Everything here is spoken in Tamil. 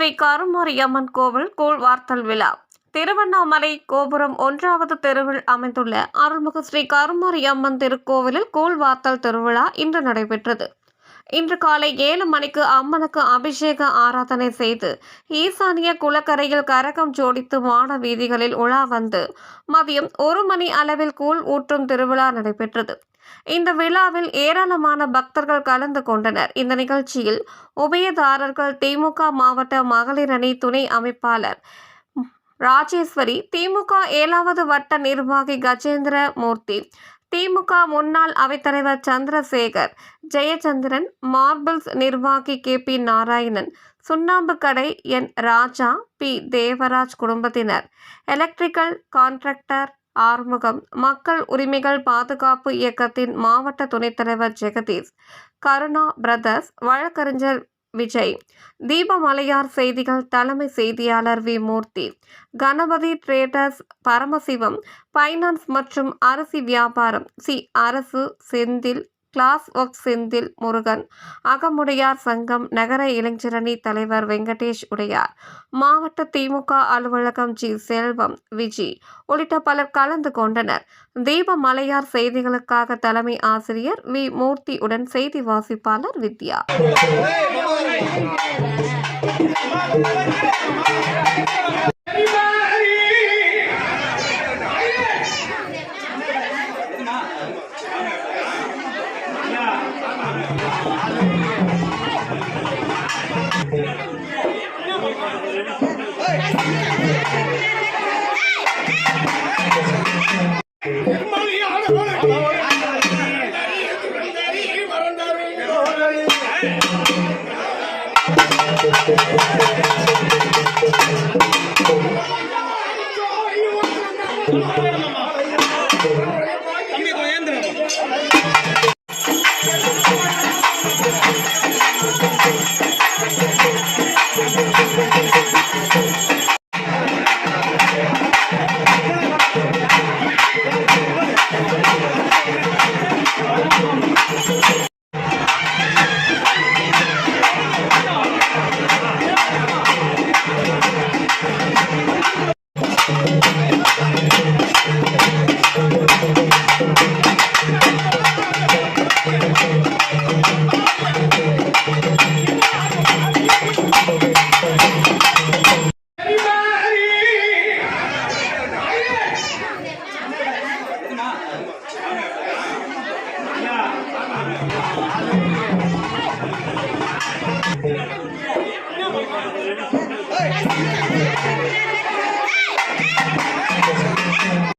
ஸ்ரீ கருமாரியம்மன் கோவில் கூழ்வார்த்தல் விழா. திருவண்ணாமலை கோபுரம் 1வது தெருவில் அமைந்துள்ள அருள்மிகு ஸ்ரீ கருமாரியம்மன் திருக்கோவிலில் கூழ்வார்த்தல் திருவிழா இன்று நடைபெற்றது. இன்று காலை 7 மணிக்கு அம்மனுக்கு அபிஷேக ஆராதனை செய்து ஈசானிய குளக்கரையில் கரகம் ஜோடித்து வான வீதிகளில் உலா வந்து மதியம் 1 மணி அளவில் கூழ் ஊற்றும் திருவிழா நடைபெற்றது. இந்த விழாவில் ஏராளமான பக்தர்கள் கலந்து கொண்டனர். இந்த நிகழ்ச்சியில் உபயதாரர்கள் திமுக மாவட்ட மகளிர் அணி துணை அமைப்பாளர் ராஜேஸ்வரி, திமுக 7வது வட்ட நிர்வாகி கஜேந்திர மூர்த்தி, திமுக முன்னாள் அவைத்தலைவர் சந்திரசேகர், ஜெயச்சந்திரன், மார்பிள்ஸ் நிர்வாகி KP நாராயணன், சுண்ணாம்பு கடை என் ராஜா, P தேவராஜ் குடும்பத்தினர், எலக்ட்ரிக்கல் கான்ட்ராக்டர் ஆறுமுகம், மக்கள் உரிமைகள் பாதுகாப்பு இயக்கத்தின் மாவட்ட துணைத் தலைவர் ஜெகதீஷ், கருணா பிரதர்ஸ், வழக்கறிஞர் விஜய், தீபமலையார் செய்திகள் தலைமை செய்தியாளர் V மூர்த்தி, கணபதி டிரேடர்ஸ் பரமசிவம், பைனான்ஸ் மற்றும் அரிசி வியாபாரம் C அரசு, செந்தில், கிளாஸ் ஒர்க் செந்தில் முருகன், அகமுடையார் சங்கம், நகர இளைஞரணி தலைவர் வெங்கடேஷ் உடையார், மாவட்ட திமுக அலுவலகம் G செல்வம், விஜி உள்ளிட்ட பலர் கலந்து கொண்டனர். தீபமலையார் செய்திகளுக்காக தலைமை ஆசிரியர் V மூர்த்தி உடன் செய்தி வாசிப்பாளர் வித்யா. Hey!